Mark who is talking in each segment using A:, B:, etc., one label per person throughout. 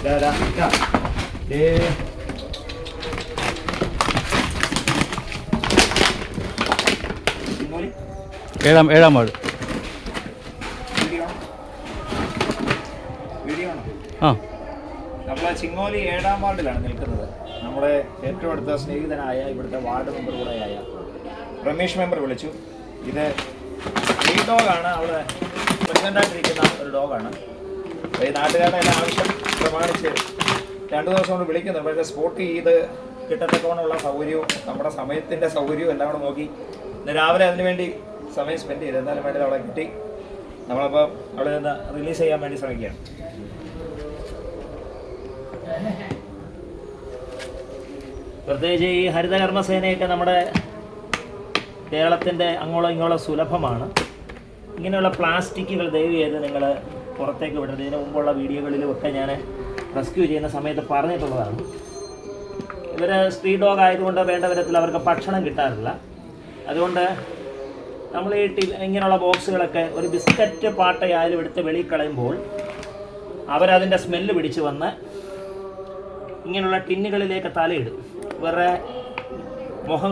A: ഏഴാം വാർഡ്. ആ,
B: നമ്മളെ ചിങ്ങോലി 7-ാം വാർഡിലാണ് നിൽക്കുന്നത്. നമ്മുടെ ഏറ്റവും അടുത്ത സ്നേഹിതനായ ഇവിടുത്തെ വാർഡ് മെമ്പർ കൂടെയായ രമേശ് മെമ്പർ വിളിച്ചു. ഇത് ഈ ഡോഗാണ്, അവിടെ പ്രസിഡൻ്റായിട്ടിരിക്കുന്ന ഒരു ഡോഗാണ്. അപ്പോൾ ഈ നാട്ടുകാരുടെ എല്ലാ ആവശ്യം പ്രമാണിച്ച് 2 ദിവസം കൊണ്ട് വിളിക്കുന്നത്. പക്ഷേ സ്പോട്ട് ചെയ്ത് കിട്ടത്തക്കോണമുള്ള സൗകര്യവും നമ്മുടെ സമയത്തിൻ്റെ സൗകര്യവും എല്ലാം കൂടെ നോക്കി ഇന്ന് രാവിലെ അതിനുവേണ്ടി സമയം സ്പെൻഡ് ചെയ്ത് എന്തായാലും വേണ്ടി അവളെ കിട്ടി. നമ്മളപ്പോൾ അവിടെ നിന്ന് റിലീസ് ചെയ്യാൻ വേണ്ടി ശ്രമിക്കുകയാണ്. പ്രത്യേകിച്ച് ഈ ഹരിതകർമ്മസേനയൊക്കെ നമ്മുടെ കേരളത്തിൻ്റെ അങ്ങോളം ഇങ്ങോളം സുലഭമാണ്. ഇങ്ങനെയുള്ള പ്ലാസ്റ്റിക്കുകൾ ദയവ് ചെയ്ത് നിങ്ങൾ പുറത്തേക്ക് വിടരുത്. ഇതിനു മുമ്പുള്ള വീഡിയോകളിലുമൊക്കെ ഞാൻ റെസ്ക്യൂ ചെയ്യുന്ന സമയത്ത് പറഞ്ഞിട്ടുള്ളതാണ്. ഇവർ സ്ട്രീറ്റ് ഡോഗ് ആയതുകൊണ്ട് വേണ്ട വിധത്തിൽ അവർക്ക് ഭക്ഷണം കിട്ടാറില്ല. അതുകൊണ്ട് നമ്മൾ ഈ ഇങ്ങനെയുള്ള ബോക്സുകളൊക്കെ ഒരു ബിസ്ക്കറ്റ് പാട്ടയായാലും എടുത്ത് വെളിയിൽ കളയുമ്പോൾ അവരതിൻ്റെ സ്മെല്ല് പിടിച്ച് വന്ന് ഇങ്ങനെയുള്ള ടിന്നുകളിലേക്ക് തലയിടും. ഇവരുടെ മുഖം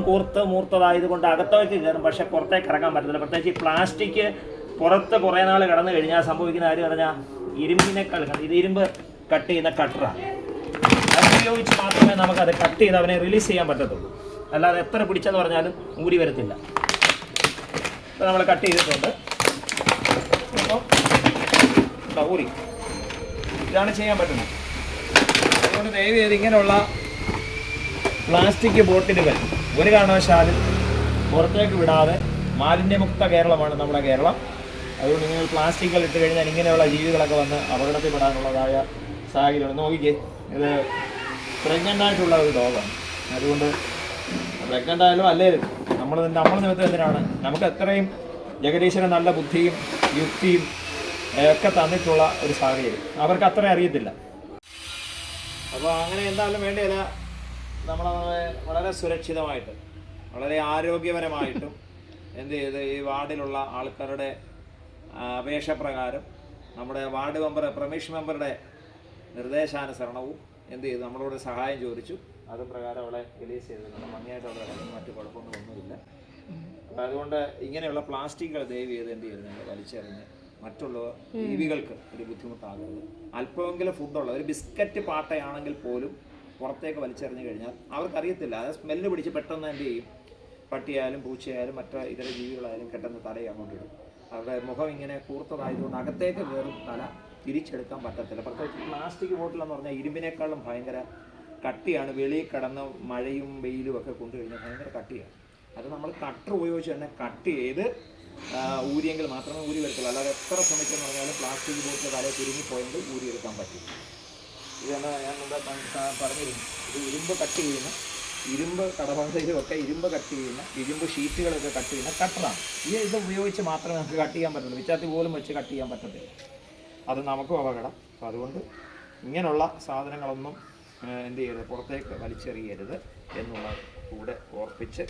B: മൂർത്തതായതുകൊണ്ട് അകത്തേക്ക് കയറും, പക്ഷേ പുറത്തേക്ക് ഇറങ്ങാൻ പറ്റത്തില്ല. പ്രത്യേകിച്ച് ഈ പ്ലാസ്റ്റിക് പുറത്ത് കുറേ നാൾ കടന്നു കഴിഞ്ഞാൽ സംഭവിക്കുന്ന കാര്യം പറഞ്ഞാൽ ഇരുമ്പിനേക്കാൾ ഇത് ഇരുമ്പ് കട്ട് ചെയ്യുന്ന കട്ടറാണ്. അതുപയോഗിച്ച് മാത്രമേ നമുക്കത് കട്ട് ചെയ്ത് അവനെ റിലീസ് ചെയ്യാൻ പറ്റത്തുള്ളൂ. അല്ലാതെ എത്ര പിടിച്ചെന്ന് പറഞ്ഞാലും ഊരി വരത്തില്ല. ഇപ്പോൾ നമ്മൾ കട്ട് ചെയ്തിട്ടുണ്ട്. അപ്പോൾ ഊരി ഇതാണ് ചെയ്യാൻ പറ്റുന്നത്. അതുകൊണ്ട് ദയവ് ചെയ്ത് ഇങ്ങനെയുള്ള പ്ലാസ്റ്റിക് ബോട്ടിലുകൾ ഒരു കാരണവശാലും പുറത്തേക്ക് വിടാതെ, മാലിന്യമുക്ത കേരളമാണ് നമ്മുടെ കേരളം. അതുകൊണ്ട് നിങ്ങൾ പ്ലാസ്റ്റിക്കുകൾ ഇട്ട് കഴിഞ്ഞാൽ ഇങ്ങനെയുള്ള ജീവികളൊക്കെ വന്ന് അപകടത്തിൽപ്പെടാനുള്ളതായ സാഹചര്യമാണ്. നോക്കിക്കേ, ഇത് പ്രഗ്നൻ്റ് ആയിട്ടുള്ള ഒരു ഡോഗാണ്. അതുകൊണ്ട് പ്രഗ്നൻ്റ് ആയാലും അല്ലേലും നമ്മൾ നിമിത്തം എന്തിനാണ് നമുക്ക് എത്രയും ജഗദീശ്വരൻ നല്ല ബുദ്ധിയും യുക്തിയും ഒക്കെ തന്നിട്ടുള്ള ഒരു സാഹചര്യം അവർക്ക് അത്ര അറിയത്തില്ല. അപ്പോൾ അങ്ങനെ എന്തായാലും വേണ്ടിയില്ല, നമ്മൾ വളരെ സുരക്ഷിതമായിട്ട് വളരെ ആരോഗ്യപരമായിട്ടും എന്ത് ചെയ്ത് ഈ വാർഡിലുള്ള ആൾക്കാരുടെ അപേക്ഷ പ്രകാരം നമ്മുടെ വാർഡ് മെമ്പർ രമേശ് മെമ്പറുടെ നിർദ്ദേശാനുസരണവും എന്ത് ചെയ്തു നമ്മളോട് സഹായം ചോദിച്ചു. അത് പ്രകാരം അവളെ റിലീസ് ചെയ്തിട്ടുണ്ട്. ഭംഗിയായിട്ട് അവിടെ ഇറങ്ങി, മറ്റു കുഴപ്പങ്ങളൊന്നുമില്ല. അപ്പോൾ അതുകൊണ്ട് ഇങ്ങനെയുള്ള പ്ലാസ്റ്റിക്കുകൾ ദയവ് ചെയ്ത് എന്ത് ചെയ്യുന്നുണ്ട് വലിച്ചെറിഞ്ഞ് മറ്റുള്ള ജീവികൾക്ക് ഒരു ബുദ്ധിമുട്ടാകരുത്. അല്പമെങ്കിലും ഫുഡുള്ള ഒരു ബിസ്ക്കറ്റ് പാട്ടയാണെങ്കിൽ പോലും പുറത്തേക്ക് വലിച്ചെറിഞ്ഞു കഴിഞ്ഞാൽ അവർക്കറിയത്തില്ല. അത് സ്മെല്ല് പിടിച്ച് പെട്ടെന്ന് എന്ത് ചെയ്യും, പട്ടിയായാലും പൂച്ചയായാലും മറ്റു ഇതര ജീവികളായാലും പെട്ടെന്ന് തലയെ അങ്ങോട്ടിടും. അവരുടെ മുഖം ഇങ്ങനെ കൂർത്തതായതുകൊണ്ട് അകത്തേക്ക് കയറും, തല തിരിച്ചെടുക്കാൻ പറ്റത്തില്ല. പ്രത്യേകിച്ച് പ്ലാസ്റ്റിക് ബോട്ടിലെന്ന് പറഞ്ഞാൽ ഇരുമ്പിനേക്കാളും ഭയങ്കര കട്ടിയാണ്. വെളിയിൽ കിടന്ന് മഴയും വെയിലും ഒക്കെ കൊണ്ടുകഴിഞ്ഞാൽ ഭയങ്കര കട്ടിയാണ്. അത് നമ്മൾ കട്ടർ ഉപയോഗിച്ച് തന്നെ കട്ട് ചെയ്ത് ഊരിയെങ്കിൽ മാത്രമേ ഊരി വരത്തുള്ളൂ. അല്ലാതെ എത്ര ശ്രമിച്ചെന്ന് പറഞ്ഞാലും പ്ലാസ്റ്റിക് ബോട്ടിൽ തലയിൽ തിരുങ്ങിപ്പോയെങ്കിൽ ഊരിയെടുക്കാൻ പറ്റും. ഇതാണ് ഞാൻ എന്താ പറഞ്ഞിരുന്നു. ഇത് ഇരുമ്പ് കട്ട് ചെയ്യുന്ന, ഇരുമ്പ് കടഭാഗത്തിലുമൊക്കെ ഇരുമ്പ് കട്ട് ചെയ്യുന്ന, ഇരുമ്പ് ഷീറ്റുകളൊക്കെ കട്ട് ചെയ്യുന്ന കട്ടറാണ്. ഇത് ഉപയോഗിച്ച് മാത്രമേ നമുക്ക് കട്ട് ചെയ്യാൻ പറ്റുള്ളൂ. വിച്ചാത്തി പോലും വെച്ച് കട്ട് ചെയ്യാൻ പറ്റത്തില്ല. അത് നമുക്കും അപകടം. അപ്പോൾ അതുകൊണ്ട് ഇങ്ങനെയുള്ള സാധനങ്ങളൊന്നും എന്ത് ചെയ്യരുത്, പുറത്തേക്ക് വലിച്ചെറിയരുത് എന്നുള്ള കൂടെ ഓർപ്പിച്ച്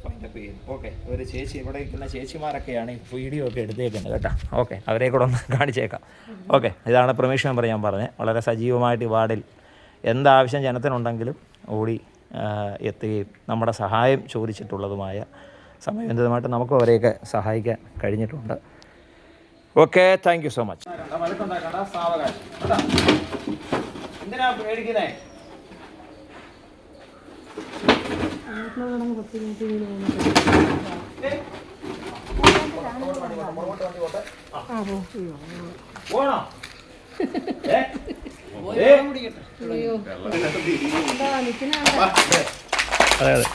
B: ഫൈൻഡപ്പ് ചെയ്യുന്നു. ഓക്കെ, ഒരു ചേച്ചി ഇവിടെ ഇരിക്കുന്ന ചേച്ചിമാരൊക്കെയാണ് ഈ വീഡിയോ ഒക്കെ എടുത്തേക്കുന്നത് കേട്ടോ. ഓക്കെ, അവരെ കൂടെ ഒന്ന് കാണിച്ചേക്കാം. ഓക്കെ, ഇതാണ് രമേശ് മെമ്പർ ഞാൻ പറഞ്ഞത്. വളരെ സജീവമായിട്ട് ഈ വാർഡിൽ എന്താവശ്യം ജനത്തിനുണ്ടെങ്കിലും ഓടി എത്തുകയും നമ്മുടെ സഹായം ചോദിച്ചിട്ടുള്ളതുമായ സമയബന്ധിതമായിട്ട് നമുക്കും അവരെയൊക്കെ സഹായിക്കാൻ കഴിഞ്ഞിട്ടുണ്ട്. Okay, thank you so much. എന്തിനാ പേടിക്കുന്നേ? പോണോ? അതെ അതെ.